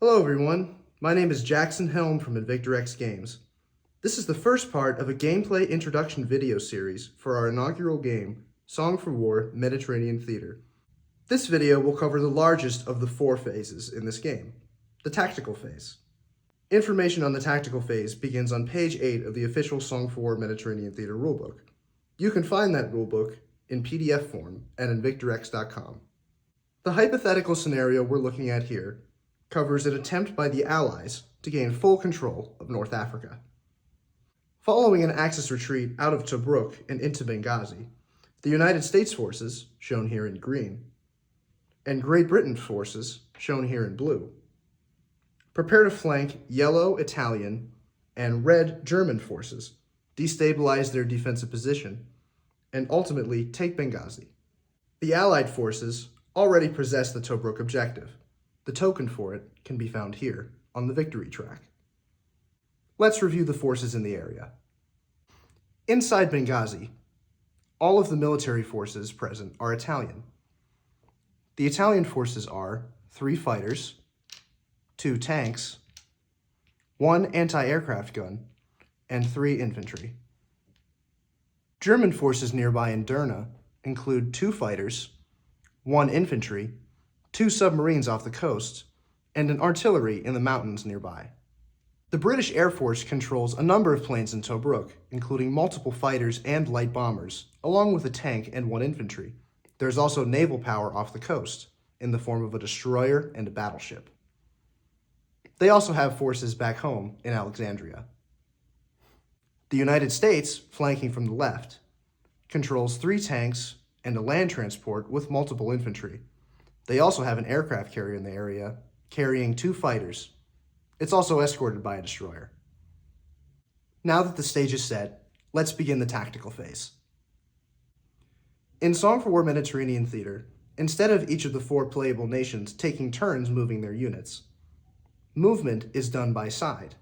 Hello everyone, my name is Jackson Helm from InvictorX Games. This is the first part of a gameplay introduction video series for our inaugural game, Song for War Mediterranean Theater. This video will cover the largest of the 4 phases in this game, the tactical phase. Information on the tactical phase begins on page 8 of the official Song for War Mediterranean Theater rulebook. You can find that rulebook in PDF form at invictorx.com. The hypothetical scenario we're looking at here covers an attempt by the Allies to gain full control of North Africa. Following an Axis retreat out of Tobruk and into Benghazi, the United States forces, shown here in green, and Great Britain forces, shown here in blue, prepare to flank yellow Italian and red German forces, destabilize their defensive position, and ultimately take Benghazi. The Allied forces already possess the Tobruk objective. The token for it can be found here on the victory track. Let's review the forces in the area. Inside Benghazi, all of the military forces present are Italian. The Italian forces are 3 fighters, 2 tanks, 1 anti-aircraft gun, and 3 infantry. German forces nearby in Derna include 2 fighters, 1 infantry, 2 submarines off the coast, and an artillery in the mountains nearby. The British Air Force controls a number of planes in Tobruk, including multiple fighters and light bombers, along with a tank and 1 infantry. There's also naval power off the coast, in the form of a destroyer and a battleship. They also have forces back home in Alexandria. The United States, flanking from the left, controls 3 tanks and a land transport with multiple infantry. They also have an aircraft carrier in the area, carrying 2 fighters. It's also escorted by a destroyer. Now that the stage is set, let's begin the tactical phase. In Song for War Mediterranean Theater, instead of each of the 4 playable nations taking turns moving their units, movement is done by side,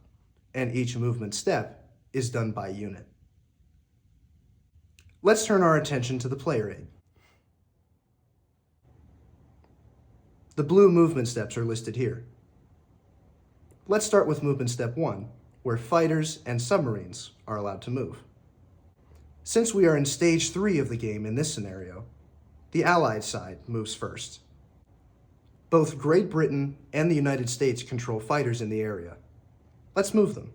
and each movement step is done by unit. Let's turn our attention to the player aid. The blue movement steps are listed here. Let's start with movement step 1, where fighters and submarines are allowed to move. Since we are in stage 3 of the game in this scenario, the Allied side moves first. Both Great Britain and the United States control fighters in the area. Let's move them.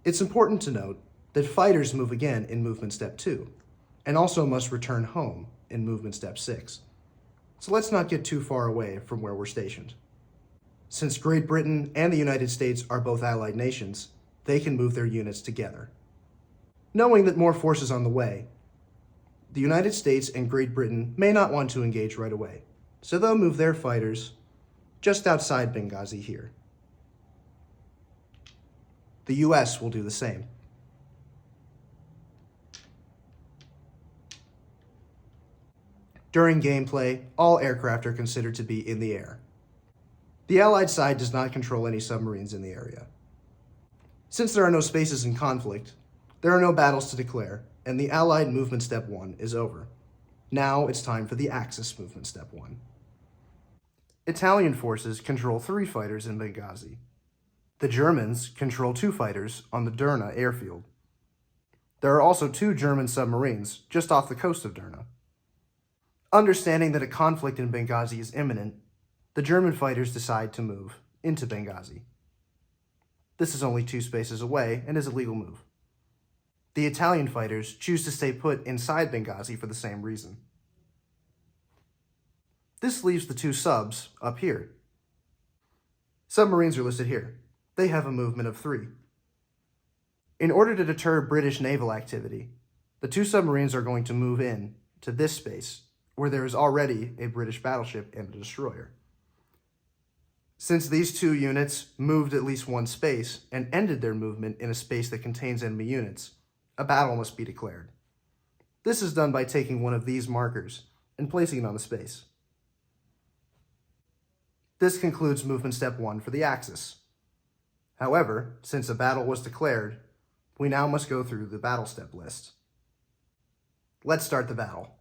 It's important to note that fighters move again in movement step 2, and also must return home in movement step 6. So let's not get too far away from where we're stationed. Since Great Britain and the United States are both allied nations, they can move their units together. Knowing that more forces on the way, the United States and Great Britain may not want to engage right away, so they'll move their fighters just outside Benghazi here. The US will do the same. During gameplay, all aircraft are considered to be in the air. The Allied side does not control any submarines in the area. Since there are no spaces in conflict, there are no battles to declare, and the Allied movement step 1 is over. Now it's time for the Axis movement step 1. Italian forces control 3 fighters in Benghazi. The Germans control 2 fighters on the Derna airfield. There are also 2 German submarines just off the coast of Derna. Understanding that a conflict in Benghazi is imminent, the German fighters decide to move into Benghazi. This is only 2 spaces away and is a legal move. The Italian fighters choose to stay put inside Benghazi for the same reason. This leaves the 2 subs up here. Submarines are listed here. They have a movement of 3. In order to deter British naval activity, the 2 submarines are going to move in to this space, where there is already a British battleship and a destroyer. Since these 2 units moved at least 1 space and ended their movement in a space that contains enemy units, a battle must be declared. This is done by taking one of these markers and placing it on the space. This concludes movement step 1 for the Axis. However, since a battle was declared, we now must go through the battle step list. Let's start the battle.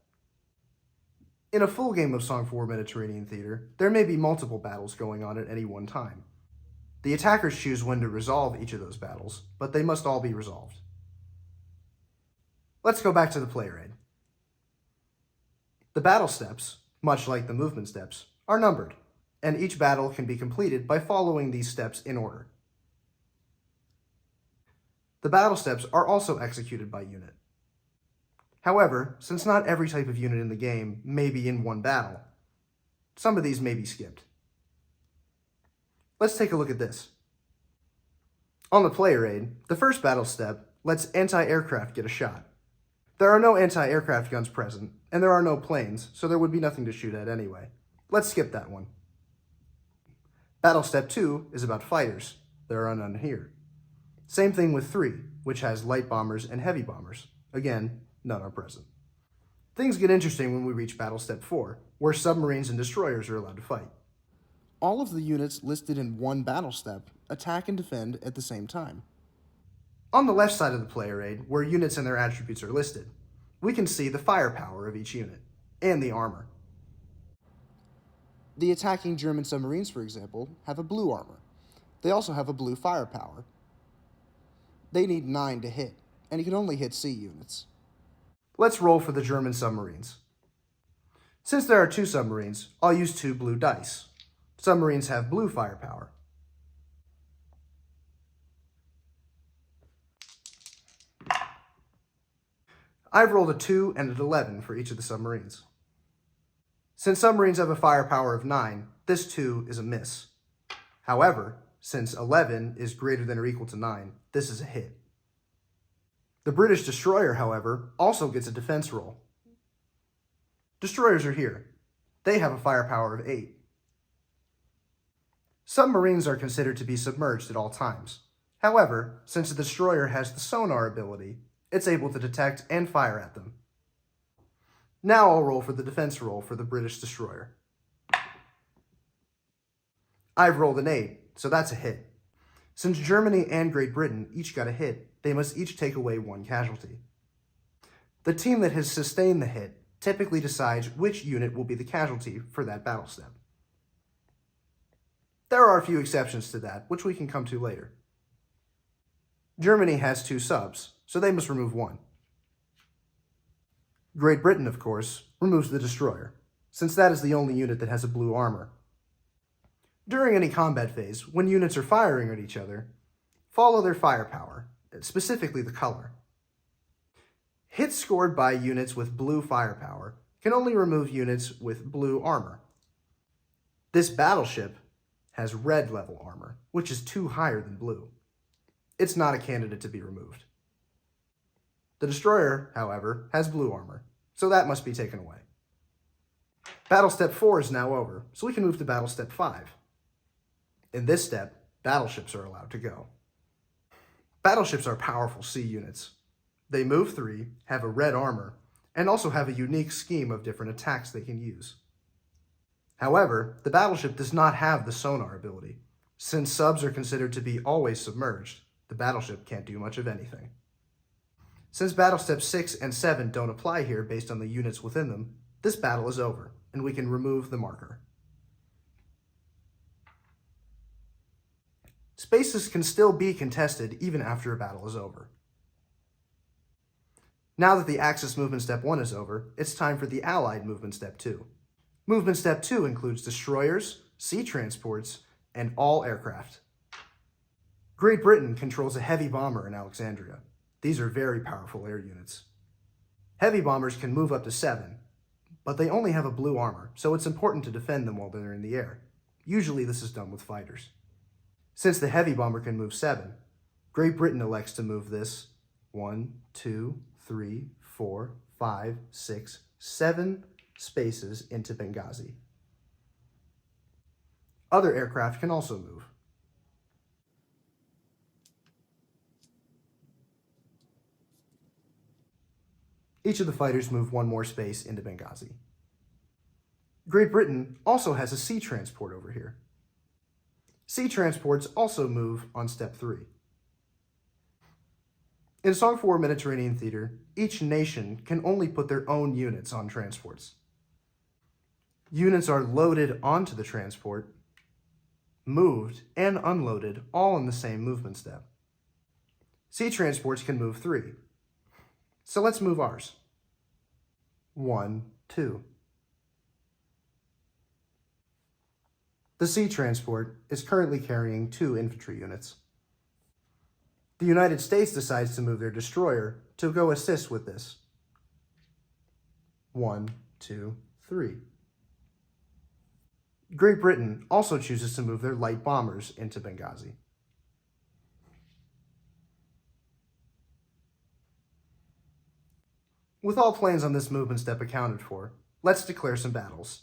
In a full game of Song for War Mediterranean Theater, there may be multiple battles going on at any one time. The attackers choose when to resolve each of those battles, but they must all be resolved. Let's go back to the player aid. The battle steps, much like the movement steps, are numbered, and each battle can be completed by following these steps in order. The battle steps are also executed by unit. However, since not every type of unit in the game may be in one battle, some of these may be skipped. Let's take a look at this. On the player aid, the first battle step lets anti-aircraft get a shot. There are no anti-aircraft guns present, and there are no planes, so there would be nothing to shoot at anyway. Let's skip that one. Battle step 2 is about fighters. There are none here. Same thing with 3, which has light bombers and heavy bombers. Again, none are present. Things get interesting when we reach battle step 4, where submarines and destroyers are allowed to fight. All of the units listed in one battle step attack and defend at the same time. On the left side of the player aid, where units and their attributes are listed, we can see the firepower of each unit, and the armor. The attacking German submarines, for example, have a blue armor. They also have a blue firepower. They need 9 to hit, and you can only hit C units. Let's roll for the German submarines. Since there are 2 submarines, I'll use 2 blue dice. Submarines have blue firepower. I've rolled a 2 and an 11 for each of the submarines. Since submarines have a firepower of 9, this 2 is a miss. However, since 11 is greater than or equal to 9, this is a hit. The British destroyer, however, also gets a defense roll. Destroyers are here. They have a firepower of 8. Submarines are considered to be submerged at all times. However, since the destroyer has the sonar ability, it's able to detect and fire at them. Now I'll roll for the defense roll for the British destroyer. I've rolled an 8, so that's a hit. Since Germany and Great Britain each got a hit, they must each take away 1 casualty. The team that has sustained the hit typically decides which unit will be the casualty for that battle step. There are a few exceptions to that, which we can come to later. Germany has 2 subs, so they must remove 1. Great Britain, of course, removes the destroyer, since that is the only unit that has a blue armor. During any combat phase, when units are firing at each other, follow their firepower, specifically the color. Hits scored by units with blue firepower can only remove units with blue armor. This battleship has red level armor, which is 2 higher than blue. It's not a candidate to be removed. The destroyer, however, has blue armor, so that must be taken away. Battle step 4 is now over, so we can move to battle step 5. In this step, battleships are allowed to go. Battleships are powerful sea units. They move 3, have a red armor, and also have a unique scheme of different attacks they can use. However, the battleship does not have the sonar ability. Since subs are considered to be always submerged, the battleship can't do much of anything. Since battle steps 6 and 7 don't apply here based on the units within them, this battle is over, and we can remove the marker. Spaces can still be contested even after a battle is over. Now that the Axis movement step 1 is over, it's time for the Allied movement step 2. Movement step 2 includes destroyers, sea transports, and all aircraft. Great Britain controls a heavy bomber in Alexandria. These are very powerful air units. Heavy bombers can move up to 7, but they only have a blue armor, so it's important to defend them while they're in the air. Usually this is done with fighters. Since the heavy bomber can move 7, Great Britain elects to move this 1, 2, 3, 4, 5, 6, 7 spaces into Benghazi. Other aircraft can also move. Each of the fighters move 1 more space into Benghazi. Great Britain also has a sea transport over here. Sea transports also move on step 3. In Song for War Mediterranean Theater, each nation can only put their own units on transports. Units are loaded onto the transport, moved, and unloaded all in the same movement step. Sea transports can move 3. So let's move ours. 1, 2. The sea transport is currently carrying 2 infantry units. The United States decides to move their destroyer to go assist with this. 1, 2, 3. Great Britain also chooses to move their light bombers into Benghazi. With all planes on this movement step accounted for, let's declare some battles.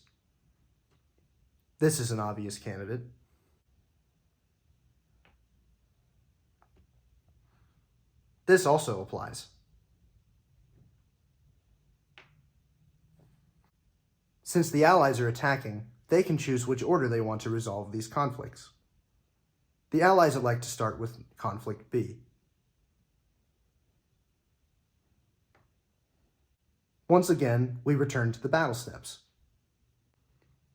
This is an obvious candidate. This also applies. Since the Allies are attacking, they can choose which order they want to resolve these conflicts. The Allies elect to start with Conflict B. Once again, we return to the battle steps.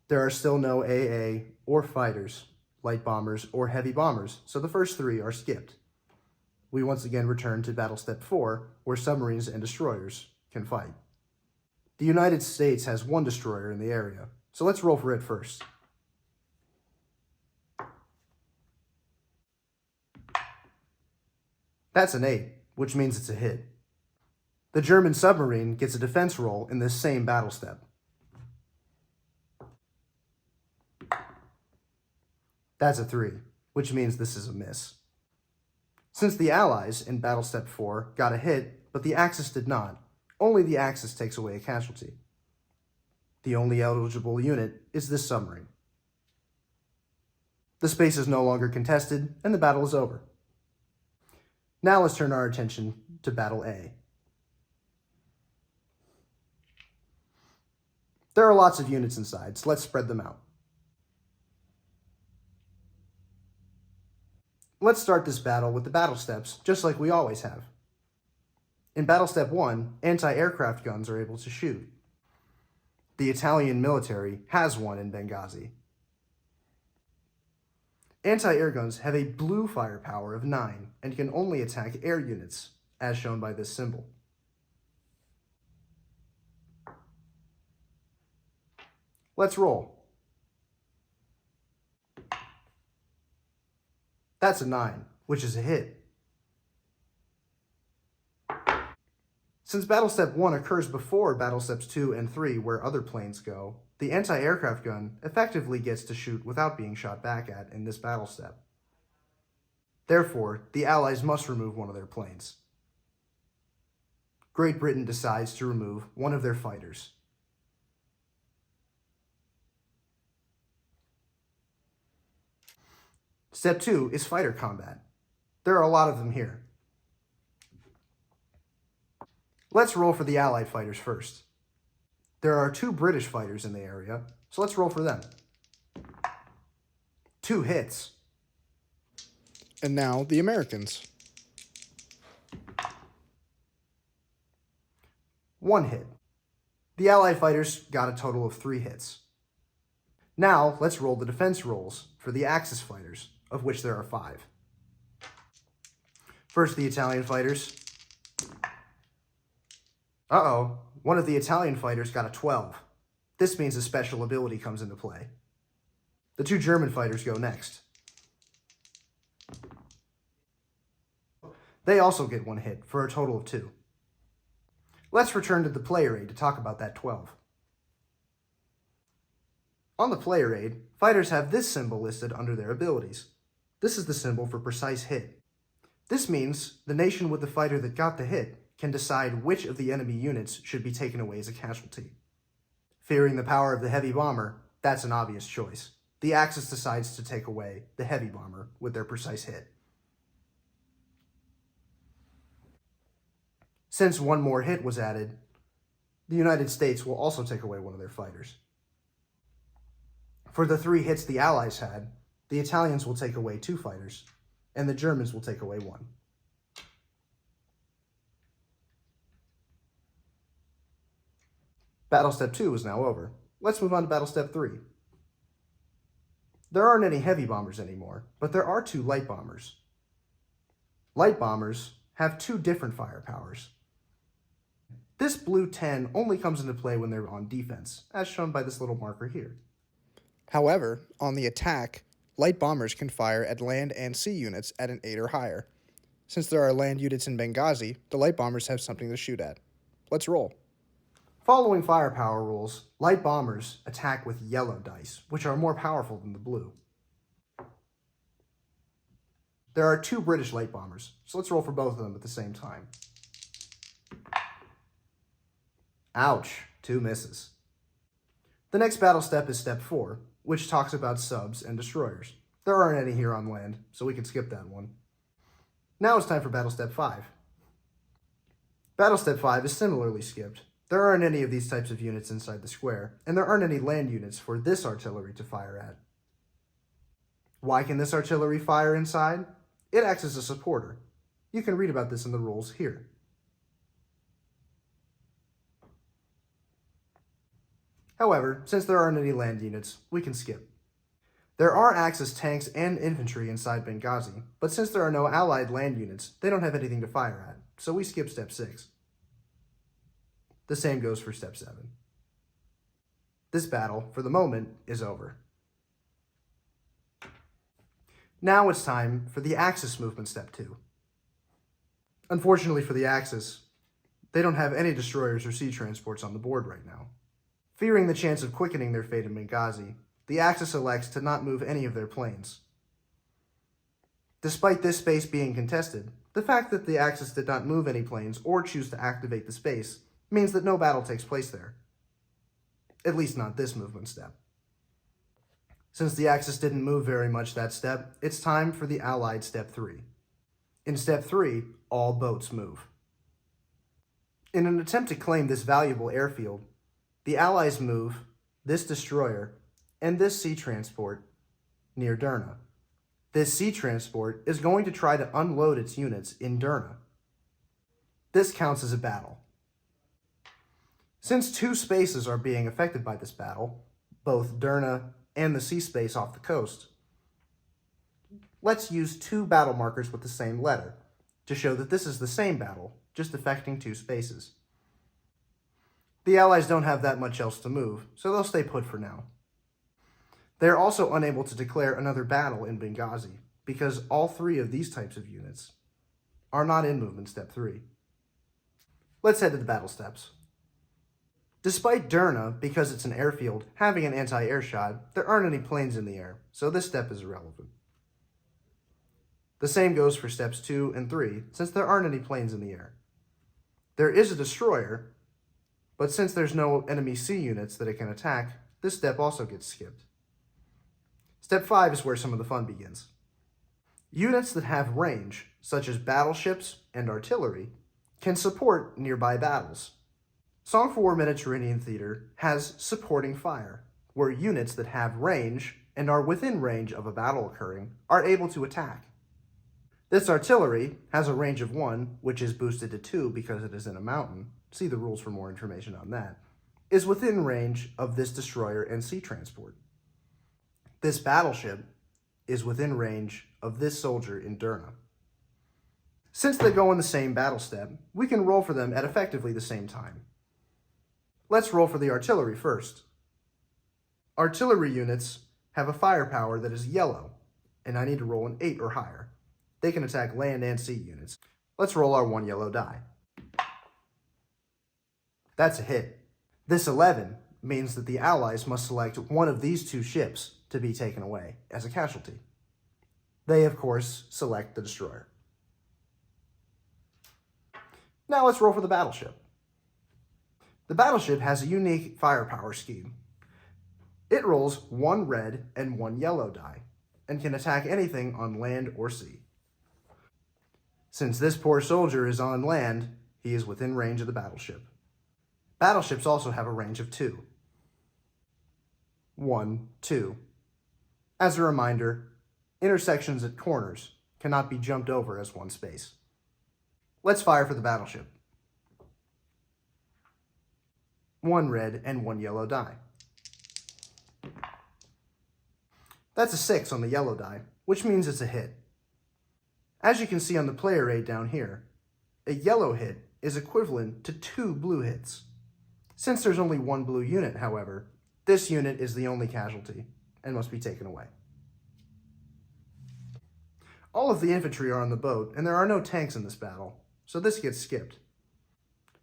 There are still no AA or fighters, light bombers, or heavy bombers, so the first 3 are skipped. We once again return to Battle Step 4, where submarines and destroyers can fight. The United States has 1 destroyer in the area, so let's roll for it first. That's an 8, which means it's a hit. The German submarine gets a defense roll in this same battle step. That's a 3, which means this is a miss. Since the Allies in Battle Step 4 got a hit, but the Axis did not, only the Axis takes away a casualty. The only eligible unit is this submarine. The space is no longer contested, and the battle is over. Now let's turn our attention to Battle A. There are lots of units inside, so let's spread them out. Let's start this battle with the battle steps, just like we always have. In Battle Step 1, anti-aircraft guns are able to shoot. The Italian military has one in Benghazi. Anti-air guns have a blue firepower of 9 and can only attack air units, as shown by this symbol. Let's roll. That's a 9, which is a hit. Since Battle Step 1 occurs before Battle Steps 2 and 3, where other planes go, the anti-aircraft gun effectively gets to shoot without being shot back at in this battle step. Therefore, the Allies must remove one of their planes. Great Britain decides to remove one of their fighters. Step 2 is fighter combat. There are a lot of them here. Let's roll for the Allied fighters first. There are 2 British fighters in the area, so let's roll for them. 2 hits. And now the Americans. 1 hit. The Allied fighters got a total of 3 hits. Now let's roll the defense rolls for the Axis fighters, of which there are 5. First, the Italian fighters. Uh-oh, one of the Italian fighters got a 12. This means a special ability comes into play. The 2 German fighters go next. They also get 1 hit for a total of 2. Let's return to the player aid to talk about that 12. On the player aid, fighters have this symbol listed under their abilities. This is the symbol for precise hit. This means the nation with the fighter that got the hit can decide which of the enemy units should be taken away as a casualty. Fearing the power of the heavy bomber, that's an obvious choice. The Axis decides to take away the heavy bomber with their precise hit. Since 1 more hit was added, the United States will also take away one of their fighters. For the 3 hits the Allies had, the Italians will take away 2 fighters, and the Germans will take away 1. Battle Step 2 is now over. Let's move on to battle step 3. There aren't any heavy bombers anymore, but there are 2 light bombers. Light bombers have 2 different fire powers. This blue 10 only comes into play when they're on defense, as shown by this little marker here. However, on the attack, light bombers can fire at land and sea units at an 8 or higher. Since there are land units in Benghazi, the light bombers have something to shoot at. Let's roll. Following firepower rules, light bombers attack with yellow dice, which are more powerful than the blue. There are 2 British light bombers, so let's roll for both of them at the same time. Ouch, 2 misses. The next battle step is step 4, which talks about subs and destroyers. There aren't any here on land, so we can skip that one. Now it's time for battle step 5. Battle step 5 is similarly skipped. There aren't any of these types of units inside the square, and there aren't any land units for this artillery to fire at. Why can this artillery fire inside? It acts as a supporter. You can read about this in the rules here. However, since there aren't any land units, we can skip. There are Axis tanks and infantry inside Benghazi, but since there are no allied land units, they don't have anything to fire at, so we skip step 6. The same goes for step 7. This battle, for the moment, is over. Now it's time for the Axis movement step 2. Unfortunately for the Axis, they don't have any destroyers or sea transports on the board right now. Fearing the chance of quickening their fate in Benghazi, the Axis elects to not move any of their planes. Despite this space being contested, the fact that the Axis did not move any planes or choose to activate the space means that no battle takes place there. At least not this movement step. Since the Axis didn't move very much that step, it's time for the Allied step 3. In step 3, all boats move. In an attempt to claim this valuable airfield, the Allies move this destroyer and this sea transport near Derna. This sea transport is going to try to unload its units in Derna. This counts as a battle. Since 2 spaces are being affected by this battle, both Derna and the sea space off the coast, let's use 2 battle markers with the same letter to show that this is the same battle, just affecting 2 spaces. The Allies don't have that much else to move, so they'll stay put for now. They are also unable to declare another battle in Benghazi, because all 3 of these types of units are not in movement step 3. Let's head to the battle steps. Despite Derna, because it's an airfield, having an anti-air shot, there aren't any planes in the air, so this step is irrelevant. The same goes for steps 2 and 3, since there aren't any planes in the air. There is a destroyer, but since there's no enemy sea units that it can attack, this step also gets skipped. Step 5 is where some of the fun begins. Units that have range, such as battleships and artillery, can support nearby battles. Song for War Mediterranean Theater has supporting fire, where units that have range and are within range of a battle occurring are able to attack. This artillery has a range of 1, which is boosted to 2 because it is in a mountain. See the rules for more information on that. Is within range of this destroyer and sea transport. This battleship is within range of this soldier in Derna. Since they go in the same battle step, we can roll for them at effectively the same time. Let's roll for the artillery first. Artillery units have a firepower that is yellow, and I need to roll an 8 or higher. They can attack land and sea units. Let's roll our 1 yellow die. That's a hit. This 11 means that the Allies must select one of these 2 ships to be taken away as a casualty. They, of course, select the destroyer. Now let's roll for the battleship. The battleship has a unique firepower scheme. It rolls 1 red and 1 yellow die, and can attack anything on land or sea. Since this poor soldier is on land, he is within range of the battleship. Battleships also have a range of 2. 1, 2. As a reminder, intersections at corners cannot be jumped over as 1 space. Let's fire for the battleship. 1 red and 1 yellow die. That's a 6 on the yellow die, which means it's a hit. As you can see on the player aid down here, a yellow hit is equivalent to 2 blue hits. Since there's only 1 blue unit, however, this unit is the only casualty and must be taken away. All of the infantry are on the boat, and there are no tanks in this battle, so this gets skipped.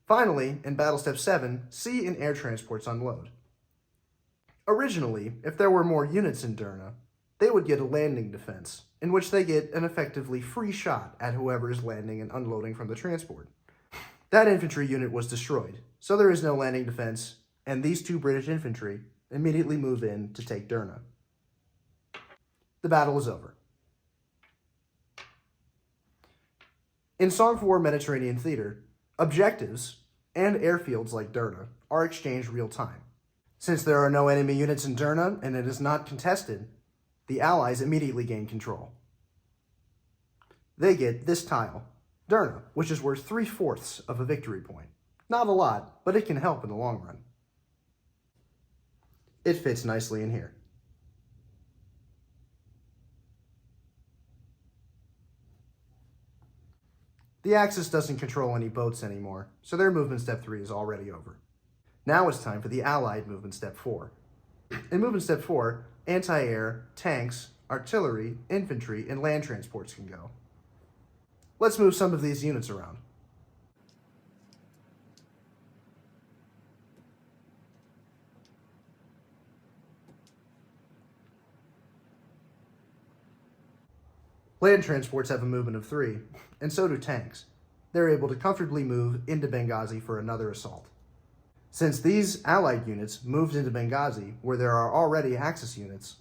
Finally, in Battle Step 7, sea and air transports unload. Originally, if there were more units in Derna, they would get a landing defense, in which they get an effectively free shot at whoever is landing and unloading from the transport. That infantry unit was destroyed, so there is no landing defense, and these 2 British infantry immediately move in to take Derna. The battle is over. In Song for War Mediterranean Theater, objectives and airfields like Derna are exchanged real-time. Since there are no enemy units in Derna and it is not contested, the Allies immediately gain control. They get this tile, Derna, which is worth 3/4 of a victory point. Not a lot, but it can help in the long run. It fits nicely in here. The Axis doesn't control any boats anymore, so their movement step 3 is already over. Now it's time for the Allied movement step 4. In movement step 4, anti-air, tanks, artillery, infantry, and land transports can go. Let's move some of these units around. Land transports have a movement of 3, and so do tanks. They're able to comfortably move into Benghazi for another assault. Since these Allied units moved into Benghazi, where there are already Axis units,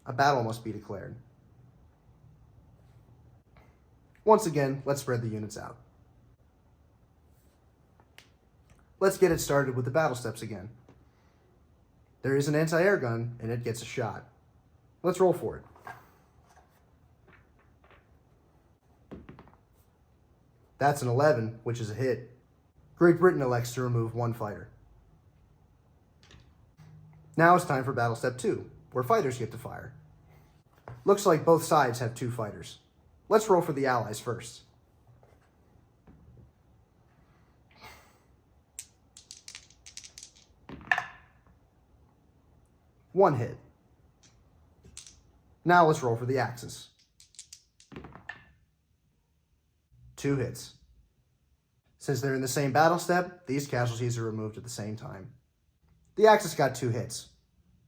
a battle must be declared. Once again, let's spread the units out. Let's get it started with the battle steps again. There is an anti-air gun, and it gets a shot. Let's roll for it. That's an 11, which is a hit. Great Britain elects to remove 1 fighter. Now it's time for Battle Step 2, where fighters get to fire. Looks like both sides have 2 fighters. Let's roll for the Allies first. One hit. Now let's roll for the Axis. 2 hits. Since they're in the same battle step, these casualties are removed at the same time. The Axis got 2 hits,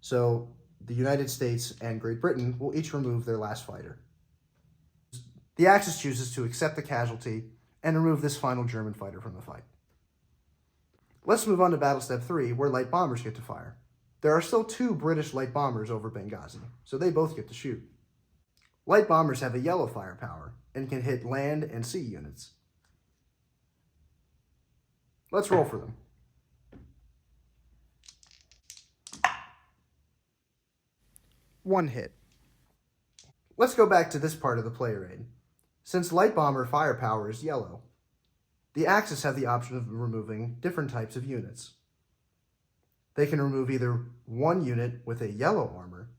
so the United States and Great Britain will each remove their last fighter. The Axis chooses to accept the casualty and remove this final German fighter from the fight. Let's move on to Battle Step 3, where light bombers get to fire. There are still 2 British light bombers over Benghazi, so they both get to shoot. Light bombers have a yellow firepower and can hit land and sea units. Let's roll for them. One hit. Let's go back to this part of the player aid. Since light bomber firepower is yellow, the Axis have the option of removing different types of units. They can remove either 1 unit with a yellow armor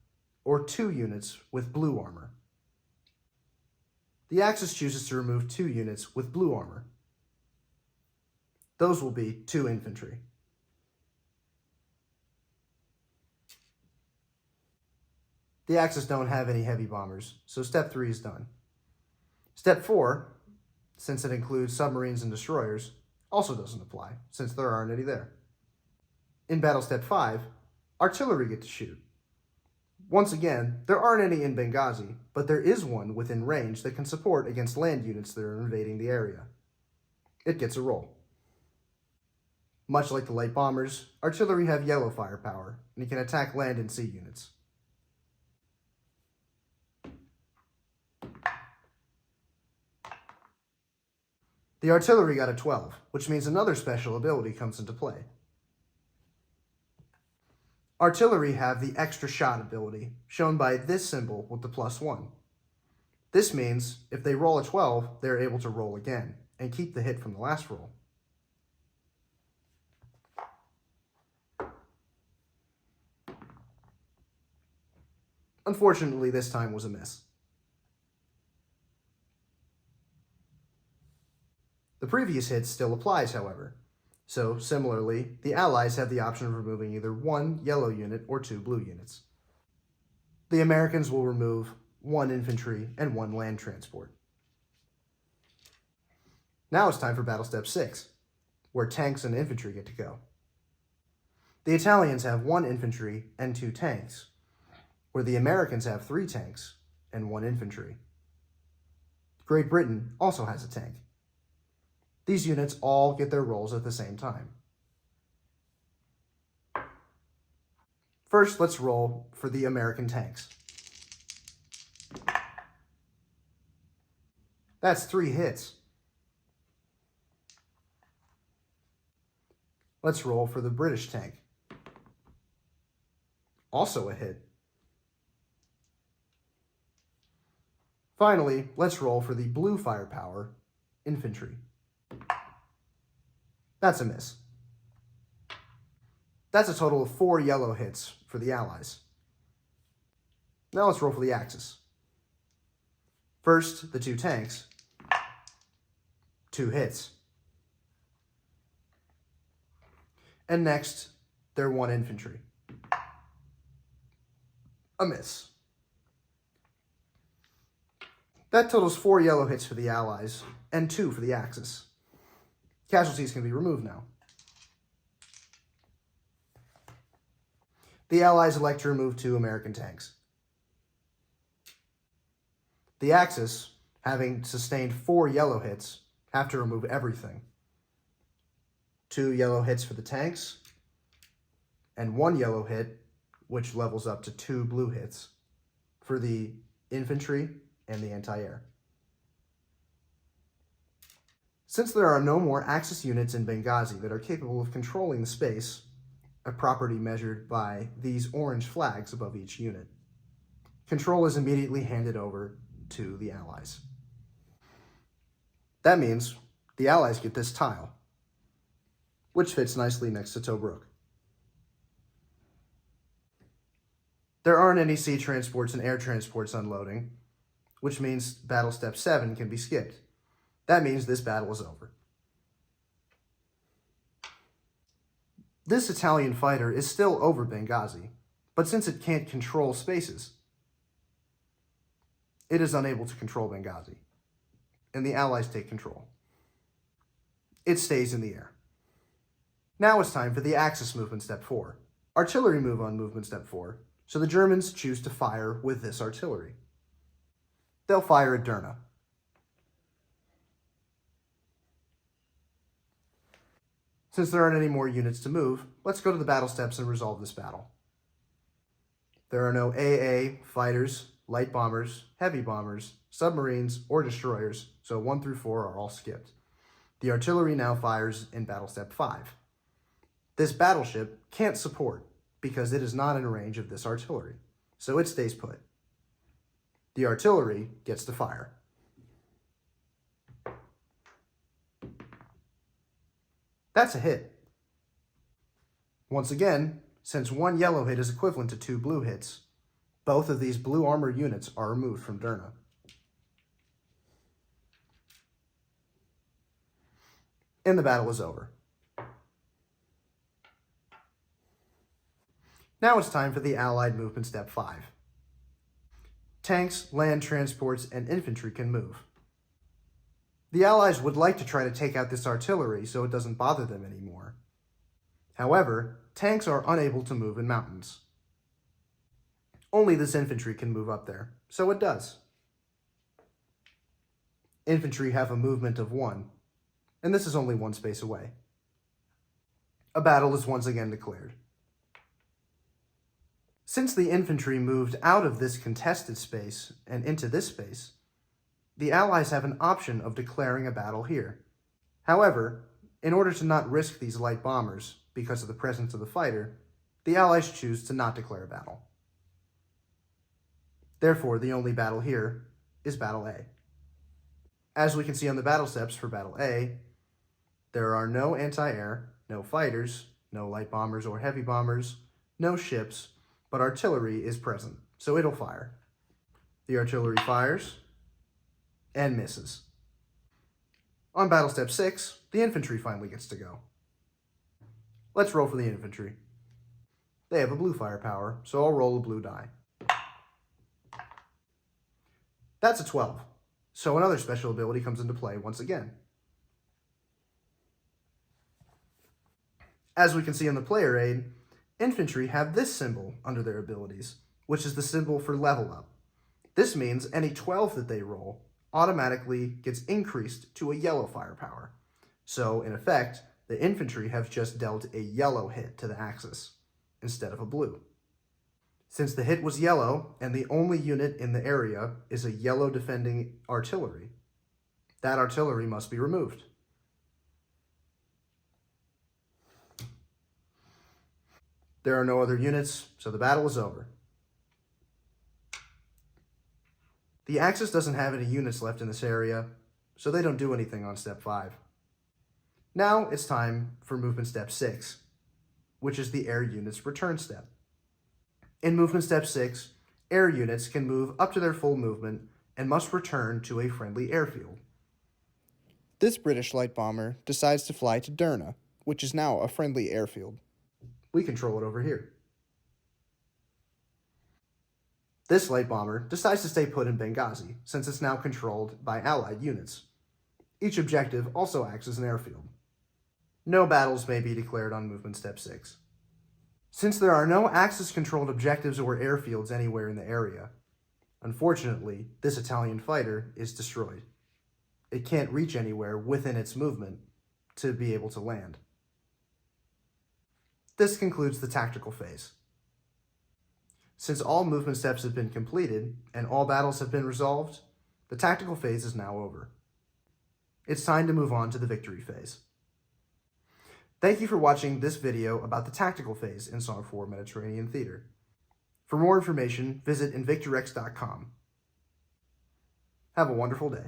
or 2 units with blue armor. The Axis chooses to remove 2 units with blue armor. Those will be 2 infantry. The Axis don't have any heavy bombers, so Step 3 is done. Step 4, since it includes submarines and destroyers, also doesn't apply, since there aren't any there. In Battle Step 5, artillery get to shoot. Once again, there aren't any in Benghazi, but there is one within range that can support against land units that are invading the area. It gets a roll. Much like the light bombers, artillery have yellow firepower, and it can attack land and sea units. The artillery got a 12, which means another special ability comes into play. Artillery have the extra shot ability, shown by this symbol with the +1. This means if they roll a 12, they're able to roll again, and keep the hit from the last roll. Unfortunately, this time was a miss. The previous hit still applies, however. So, similarly, the Allies have the option of removing either 1 yellow unit or 2 blue units. The Americans will remove 1 infantry and 1 land transport. Now it's time for Battle Step 6, where tanks and infantry get to go. The Italians have 1 infantry and 2 tanks, where the Americans have 3 tanks and 1 infantry. Great Britain also has a tank. These units all get their rolls at the same time. First, let's roll for the American tanks. That's 3 hits. Let's roll for the British tank. Also a hit. Finally, let's roll for the blue firepower infantry. That's a miss. That's a total of 4 yellow hits for the Allies. Now let's roll for the Axis. First, the 2 tanks. 2 hits. And next, their 1 infantry. A miss. That totals 4 yellow hits for the Allies and 2 for the Axis. Casualties can be removed now. The Allies elect to remove 2 American tanks. The Axis, having sustained 4 yellow hits, have to remove everything. 2 yellow hits for the tanks, and 1 yellow hit, which levels up to 2 blue hits, for the infantry and the anti-air. Since there are no more Axis units in Benghazi that are capable of controlling the space, a property measured by these orange flags above each unit, control is immediately handed over to the Allies. That means the Allies get this tile, which fits nicely next to Tobruk. There aren't any sea transports and air transports unloading, which means Battle Step 7 can be skipped. That means this battle is over. This Italian fighter is still over Benghazi, but since it can't control spaces, it is unable to control Benghazi, and the Allies take control. It stays in the air. Now it's time for the Axis movement step 4. Artillery move on movement step 4, so the Germans choose to fire with this artillery. They'll fire at Derna. Since there aren't any more units to move, let's go to the battle steps and resolve this battle. There are no AA, fighters, light bombers, heavy bombers, submarines, or destroyers, so 1 through 4 are all skipped. The artillery now fires in battle step 5. This battleship can't support because it is not in range of this artillery, so it stays put. The artillery gets to fire. That's a hit. Once again, since 1 yellow hit is equivalent to 2 blue hits, both of these blue armor units are removed from Derna. And the battle is over. Now it's time for the Allied movement step 5. Tanks, land transports, and infantry can move. The Allies would like to try to take out this artillery so it doesn't bother them anymore. However, tanks are unable to move in mountains. Only this infantry can move up there, so it does. Infantry have a movement of 1, and this is only 1 space away. A battle is once again declared. Since the infantry moved out of this contested space and into this space, the Allies have an option of declaring a battle here. However, in order to not risk these light bombers because of the presence of the fighter, the Allies choose to not declare a battle. Therefore, the only battle here is Battle A. As we can see on the battle steps for Battle A, there are no anti-air, no fighters, no light bombers or heavy bombers, no ships, but artillery is present. so it'll fire. The artillery fires and misses. On battle step 6, the infantry finally gets to go. Let's roll for the infantry. They have a blue firepower, so I'll roll a blue die. That's a 12, so another special ability comes into play once again. As we can see in the player aid, infantry have this symbol under their abilities, which is the symbol for level up. This means any 12 that they roll automatically gets increased to a yellow firepower. So, in effect, the infantry have just dealt a yellow hit to the Axis, instead of a blue. Since the hit was yellow, and the only unit in the area is a yellow defending artillery, that artillery must be removed. There are no other units, so the battle is over. The Axis doesn't have any units left in this area, so they don't do anything on step 5. Now it's time for movement step 6, which is the air unit's return step. In movement step 6, air units can move up to their full movement and must return to a friendly airfield. This British light bomber decides to fly to Derna, which is now a friendly airfield. We control it over here. This light bomber decides to stay put in Benghazi, since it's now controlled by Allied units. Each objective also acts as an airfield. No battles may be declared on movement step 6. Since there are no Axis-controlled objectives or airfields anywhere in the area, unfortunately, this Italian fighter is destroyed. It can't reach anywhere within its movement to be able to land. This concludes the tactical phase. Since all movement steps have been completed and all battles have been resolved, the tactical phase is now over. It's time to move on to the victory phase. Thank you for watching this video about the tactical phase in Song of War Mediterranean Theater. For more information, visit invictorx.com. Have a wonderful day.